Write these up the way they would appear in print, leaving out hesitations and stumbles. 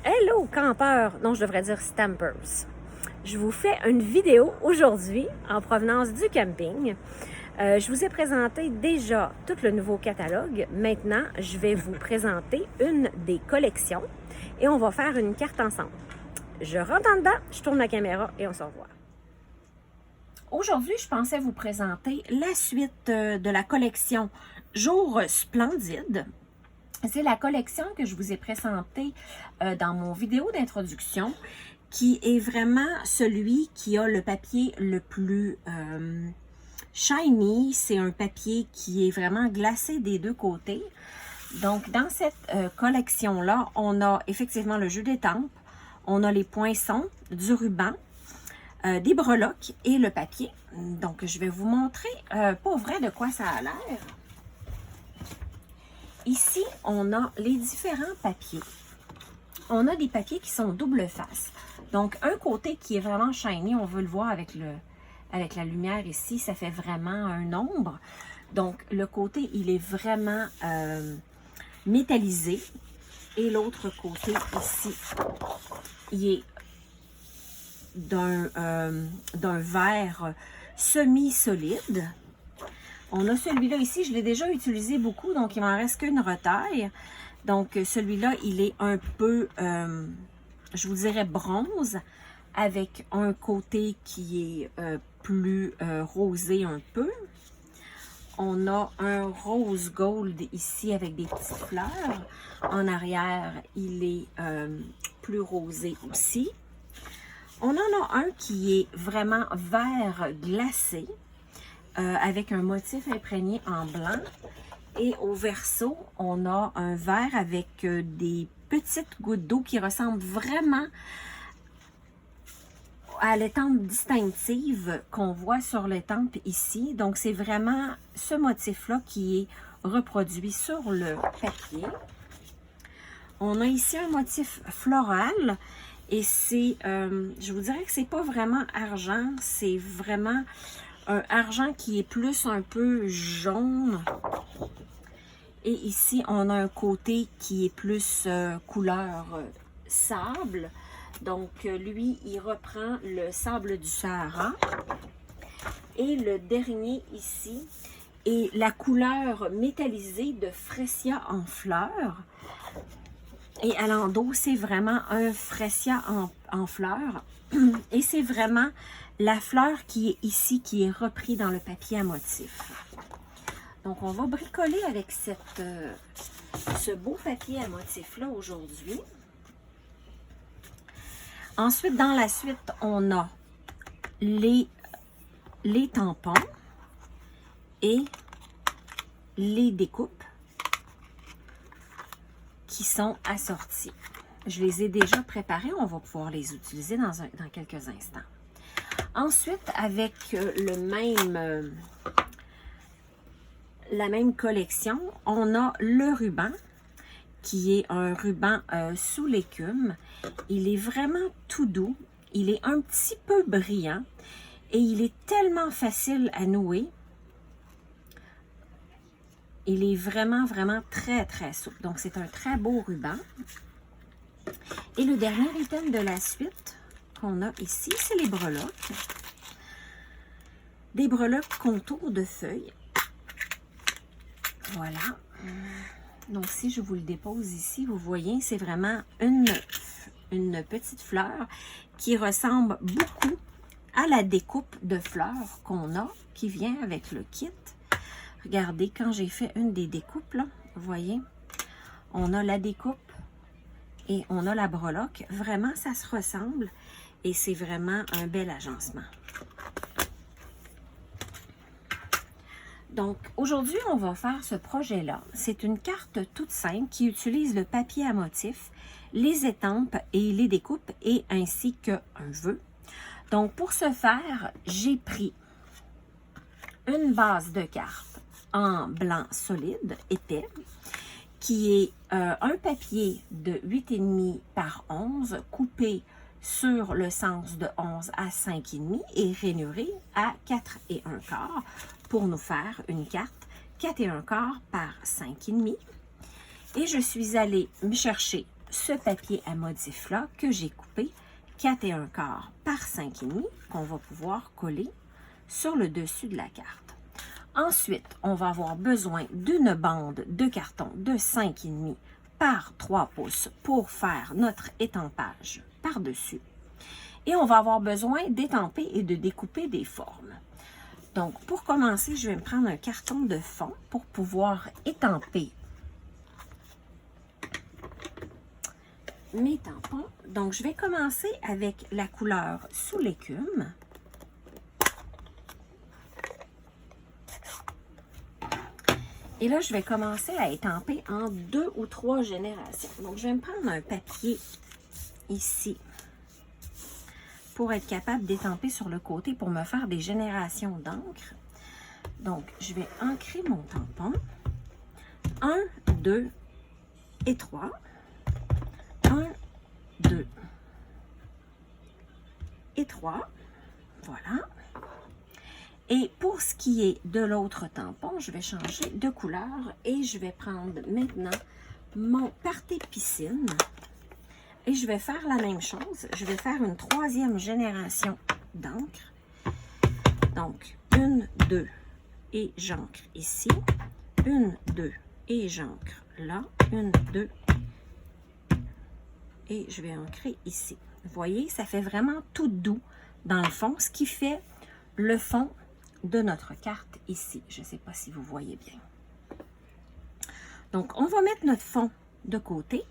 Hello campeurs, non je devrais dire stampers. Je vous fais une vidéo aujourd'hui en provenance du camping. Je vous ai présenté déjà tout le nouveau catalogue. Maintenant, je vais vous présenter une des collections et on va faire une carte ensemble. Je rentre en dedans, je tourne la caméra et on se revoit. Aujourd'hui, je pensais vous présenter la suite de la collection Jour Splendide. C'est la collection que je vous ai présentée dans mon vidéo d'introduction, qui est vraiment celui qui a le papier le plus shiny. C'est un papier qui est vraiment glacé des deux côtés. Donc, dans cette collection-là, on a effectivement le jeu d'étampes, on a les poinçons, du ruban, des breloques et le papier. Donc, je vais vous montrer pour vrai de quoi ça a l'air. Ici, on a les différents papiers. On a des papiers qui sont double face. Donc, un côté qui est vraiment shiny, on veut le voir avec la lumière ici, ça fait vraiment un ombre. Donc, le côté, il est vraiment métallisé. Et l'autre côté ici, il est d'un verre semi-solide. On a celui-là ici, je l'ai déjà utilisé beaucoup, donc il m'en reste qu'une retaille. Donc celui-là, il est un peu, je vous dirais bronze, avec un côté qui est plus rosé un peu. On a un rose gold ici avec des petites fleurs. En arrière, il est plus rosé aussi. On en a un qui est vraiment vert glacé. Avec un motif imprégné en blanc. Et au verso, on a un verre avec des petites gouttes d'eau qui ressemblent vraiment à l'étampe distinctive qu'on voit sur l'étampe ici. Donc, c'est vraiment ce motif-là qui est reproduit sur le papier. On a ici un motif floral. Et c'est, je vous dirais que c'est pas vraiment argent, c'est vraiment un argent qui est plus un peu jaune. Et ici, on a un côté qui est plus couleur sable. Donc, lui, il reprend le sable du Sahara. Et le dernier ici est la couleur métallisée de Freesia en fleurs. Et à l'endos, c'est vraiment un Freesia en fleurs. Et c'est vraiment la fleur qui est ici, qui est repris dans le papier à motif. Donc, on va bricoler avec ce beau papier à motif-là aujourd'hui. Ensuite, dans la suite, on a les tampons et les découpes qui sont assortis. Je les ai déjà préparés, on va pouvoir les utiliser dans quelques instants. Ensuite, avec la même collection, on a le ruban, qui est un ruban sous l'écume. Il est vraiment tout doux, il est un petit peu brillant et il est tellement facile à nouer. Il est vraiment, vraiment très, très souple. Donc, c'est un très beau ruban. Et le dernier item de la suite qu'on a ici, c'est les breloques. Des breloques contour de feuilles. Voilà. Donc, si je vous le dépose ici, vous voyez, c'est vraiment une petite fleur qui ressemble beaucoup à la découpe de fleurs qu'on a, qui vient avec le kit. Regardez, quand j'ai fait une des découpes, là, vous voyez, on a la découpe et on a la breloque. Vraiment, ça se ressemble et c'est vraiment un bel agencement. Donc, aujourd'hui, on va faire ce projet-là. C'est une carte toute simple qui utilise le papier à motif, les étampes et les découpes et ainsi qu'un vœu. Donc, pour ce faire, j'ai pris une base de carte en blanc solide, épais, qui est un papier de 8,5 par 11, coupé sur le sens de 11 à 5,5 et rainuré à 4,25 pour nous faire une carte 4,25 par 5,5. Et je suis allée me chercher ce papier à motif-là que j'ai coupé 4 1/4 par 5,5 qu'on va pouvoir coller sur le dessus de la carte. Ensuite, on va avoir besoin d'une bande de carton de 5,5 par 3 pouces pour faire notre étampage par-dessus. Et on va avoir besoin d'étamper et de découper des formes. Donc, pour commencer, je vais me prendre un carton de fond pour pouvoir étamper mes tampons. Donc, je vais commencer avec la couleur sous l'écume. Et là, je vais commencer à étamper en 2 ou 3 générations. Donc, je vais me prendre un papier ici pour être capable d'étamper sur le côté pour me faire des générations d'encre. Donc, je vais ancrer mon tampon. 1, 2 et 3. 1, 2 et 3. Voilà. Et pour ce qui est de l'autre tampon, je vais changer de couleur et je vais prendre maintenant mon Partez Piscine et je vais faire la même chose. Je vais faire une 3e génération d'encre. Donc, 1, 2 et j'ancre ici. 1, 2 et j'ancre là. 1, 2 et je vais ancrer ici. Vous voyez, ça fait vraiment tout doux dans le fond, ce qui fait le fond de notre carte ici. Je ne sais pas si vous voyez bien. Donc, on va mettre notre fond de côté.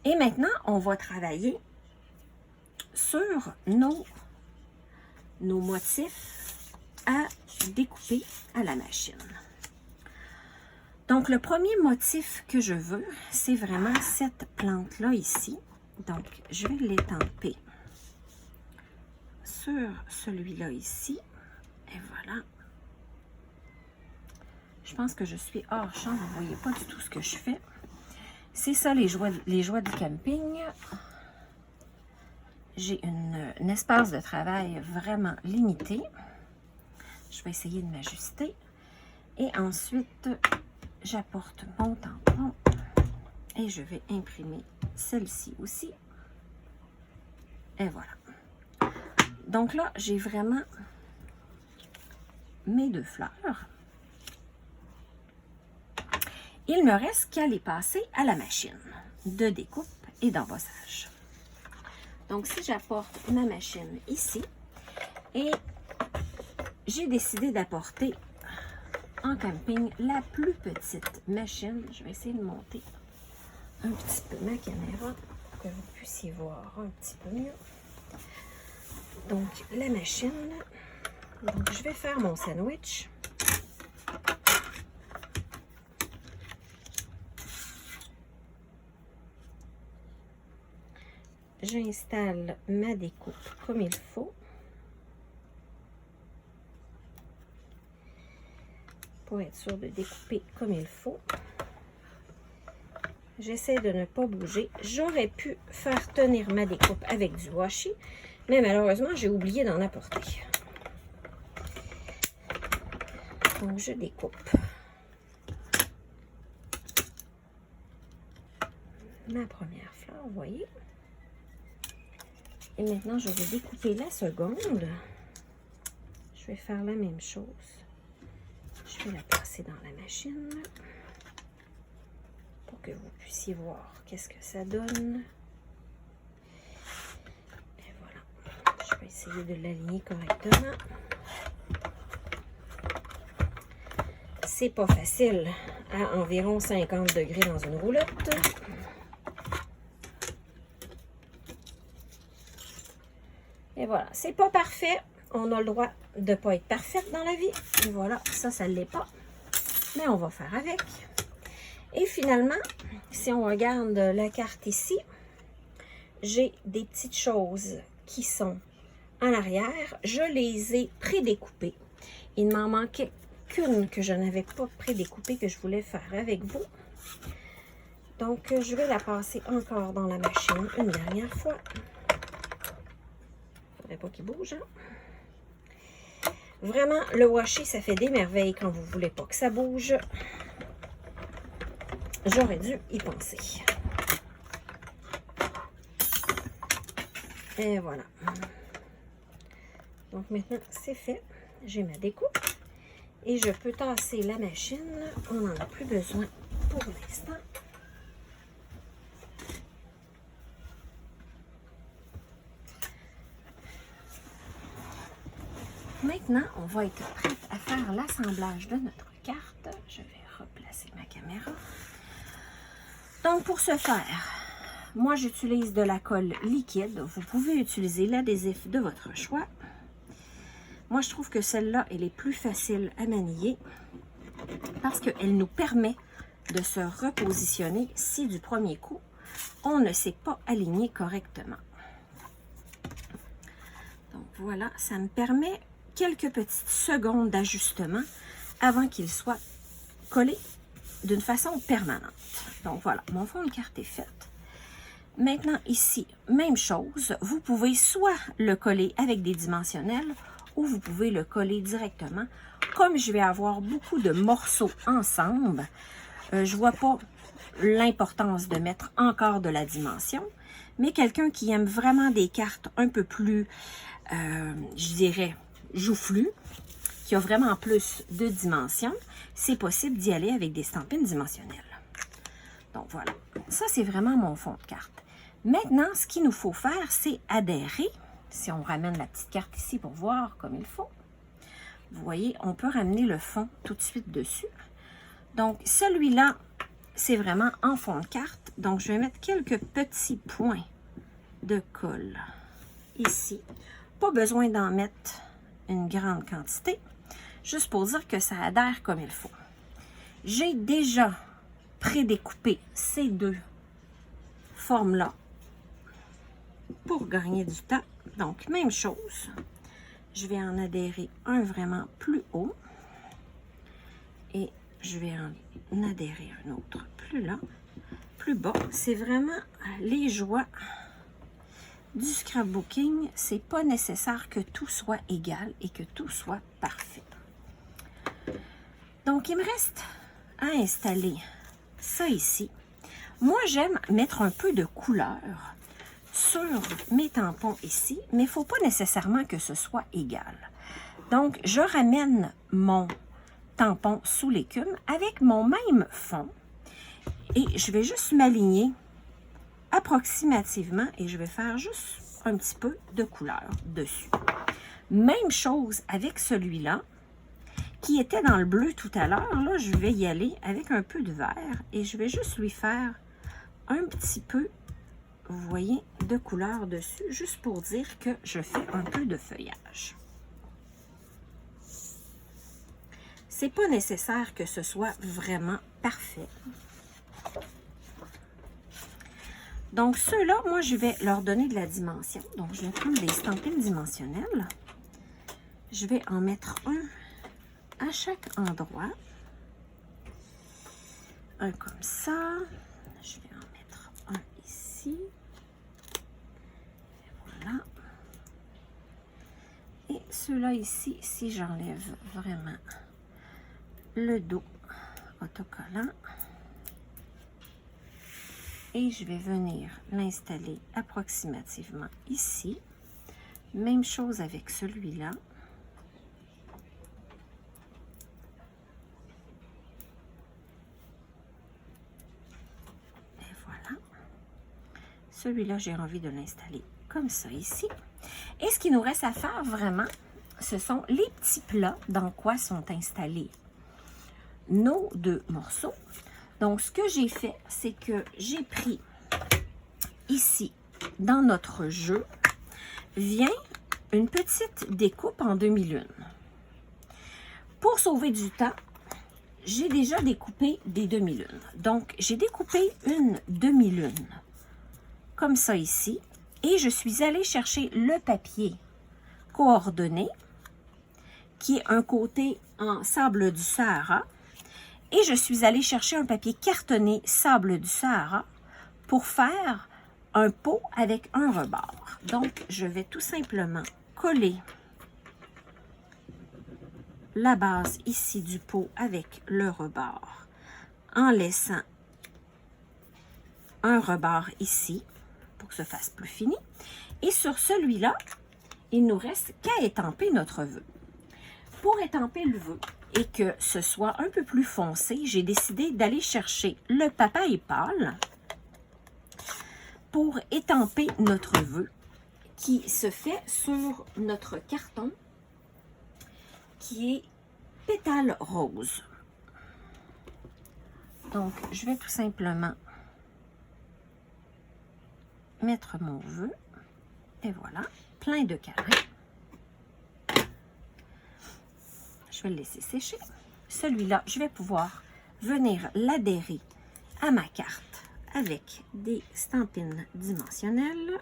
Et maintenant, on va travailler sur nos motifs à découper à la machine. Donc, le premier motif que je veux, c'est vraiment cette plante-là ici. Donc, je vais l'étamper sur celui-là ici. Et voilà. Je pense que je suis hors champ. Vous ne voyez pas du tout ce que je fais. C'est ça les joies du camping. J'ai un espace de travail vraiment limité. Je vais essayer de m'ajuster. Et ensuite, j'apporte mon tampon. Et je vais imprimer celle-ci aussi. Et voilà. Donc là, j'ai vraiment mes 2 fleurs. Il me reste qu'à les passer à la machine de découpe et d'embossage. Donc, si j'apporte ma machine ici, et j'ai décidé d'apporter en camping la plus petite machine. Je vais essayer de monter un petit peu ma caméra pour que vous puissiez voir un petit peu mieux. Donc, la machine. Donc, je vais faire mon sandwich. J'installe ma découpe comme il faut pour être sûr de découper comme il faut. J'essaie de ne pas bouger. J'aurais pu faire tenir ma découpe avec du washi, mais malheureusement, j'ai oublié d'en apporter. Donc, je découpe ma première fleur, vous voyez. Et maintenant, je vais découper la seconde. Je vais faire la même chose. Je vais la placer dans la machine pour que vous puissiez voir qu'est-ce que ça donne. Et voilà. Je vais essayer de l'aligner correctement. C'est pas facile à environ 50 degrés dans une roulotte. Et voilà, c'est pas parfait. On a le droit de ne pas être parfaite dans la vie. Et voilà, ça ne l'est pas. Mais on va faire avec. Et finalement, si on regarde la carte ici, j'ai des petites choses qui sont en arrière. Je les ai pré-découpées. Il m'en manquait qu'une que je n'avais pas pré-découpée que je voulais faire avec vous. Donc, je vais la passer encore dans la machine une dernière fois. Pas qu'il bouge. Hein? Vraiment, le washi, ça fait des merveilles quand vous voulez pas que ça bouge. J'aurais dû y penser. Et voilà. Donc maintenant, c'est fait. J'ai ma découpe. Et je peux tasser la machine. On n'en a plus besoin pour l'instant. Maintenant, on va être prête à faire l'assemblage de notre carte. Je vais replacer ma caméra. Donc, pour ce faire, moi, j'utilise de la colle liquide. Vous pouvez utiliser l'adhésif de votre choix. Moi, je trouve que celle-là, elle est plus facile à manier parce qu'elle nous permet de se repositionner si du premier coup, on ne s'est pas aligné correctement. Donc, voilà, ça me permet quelques petites secondes d'ajustement avant qu'il soit collé d'une façon permanente. Donc voilà, mon fond de carte est fait. Maintenant ici, même chose, vous pouvez soit le coller avec des dimensionnels ou vous pouvez le coller directement. Comme je vais avoir beaucoup de morceaux ensemble, je vois pas l'importance de mettre encore de la dimension, mais quelqu'un qui aime vraiment des cartes un peu plus, je dirais, joufflu, qui a vraiment plus de dimensions, c'est possible d'y aller avec des stampines dimensionnelles. Donc voilà, ça c'est vraiment mon fond de carte. Maintenant, ce qu'il nous faut faire, c'est adhérer. Si on ramène la petite carte ici pour voir comme il faut, vous voyez, on peut ramener le fond tout de suite dessus. Donc celui-là, c'est vraiment en fond de carte. Donc je vais mettre quelques petits points de colle ici. Pas besoin d'en mettre une grande quantité, juste pour dire que ça adhère comme il faut. J'ai déjà prédécoupé ces deux formes-là pour gagner du temps. Donc, même chose. Je vais en adhérer un vraiment plus haut et je vais en adhérer un autre plus là, plus bas. C'est vraiment les joies du scrapbooking, c'est pas nécessaire que tout soit égal et que tout soit parfait. Donc, il me reste à installer ça ici. Moi, j'aime mettre un peu de couleur sur mes tampons ici, mais il ne faut pas nécessairement que ce soit égal. Donc, je ramène mon tampon sous l'écume avec mon même fond et je vais juste m'aligner approximativement et je vais faire juste un petit peu de couleur dessus. Même chose avec celui-là qui était dans le bleu tout à l'heure. Là, je vais y aller avec un peu de vert et je vais juste lui faire un petit peu, vous voyez, de couleur dessus, juste pour dire que je fais un peu de feuillage. C'est pas nécessaire que ce soit vraiment parfait. Donc, ceux-là, moi, je vais leur donner de la dimension. Donc, je vais prendre des stampines dimensionnelles. Je vais en mettre un à chaque endroit. Un comme ça. Je vais en mettre un ici. Et voilà. Et ceux-là ici, si j'enlève vraiment le dos autocollant, et je vais venir l'installer approximativement ici. Même chose avec celui-là. Et voilà. Celui-là, j'ai envie de l'installer comme ça ici. Et ce qu'il nous reste à faire vraiment, ce sont les petits plats dans quoi sont installés nos deux morceaux. Donc, ce que j'ai fait, c'est que j'ai pris ici, dans notre jeu, vient une petite découpe en demi-lune. Pour sauver du temps, j'ai déjà découpé des demi-lunes. Donc, j'ai découpé une demi-lune, comme ça ici, et je suis allée chercher le papier coordonné, qui est un côté en sable du Sahara, et je suis allée chercher un papier cartonné sable du Sahara pour faire un pot avec un rebord. Donc, je vais tout simplement coller la base ici du pot avec le rebord en laissant un rebord ici pour que ce fasse plus fini. Et sur celui-là, il nous reste qu'à étamper notre vœu. Pour étamper le vœu et que ce soit un peu plus foncé, j'ai décidé d'aller chercher le papaye pâle pour étamper notre vœu qui se fait sur notre carton qui est pétale rose. Donc, je vais tout simplement mettre mon vœu et voilà, plein de câlins. Je vais le laisser sécher. Celui-là, je vais pouvoir venir l'adhérer à ma carte avec des stampines dimensionnelles.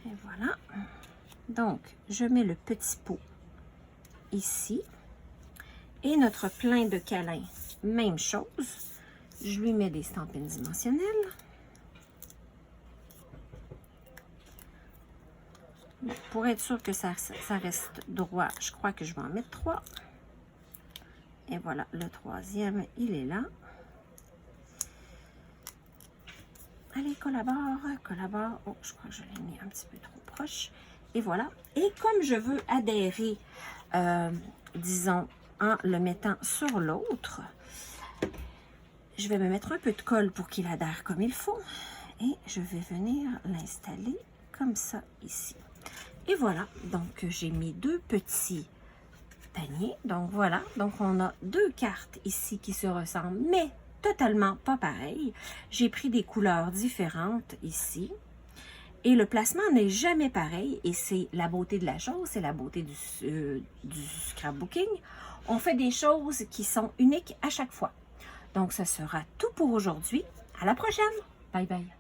Et voilà. Donc, je mets le petit pot ici. Et notre plein de câlins, même chose. Je lui mets des stampines dimensionnelles. Pour être sûr que ça reste droit, je crois que je vais en mettre 3. Et voilà, le troisième, il est là. Allez, collabore, collabore. Oh, je crois que je l'ai mis un petit peu trop proche. Et voilà. Et comme je veux adhérer, disons, en le mettant sur l'autre, je vais me mettre un peu de colle pour qu'il adhère comme il faut. Et je vais venir l'installer comme ça ici. Et voilà, donc j'ai mis 2 petits paniers. Donc voilà, donc on a 2 cartes ici qui se ressemblent, mais totalement pas pareilles. J'ai pris des couleurs différentes ici. Et le placement n'est jamais pareil. Et c'est la beauté de la chose, c'est la beauté du scrapbooking. On fait des choses qui sont uniques à chaque fois. Donc, ce sera tout pour aujourd'hui. À la prochaine! Bye bye!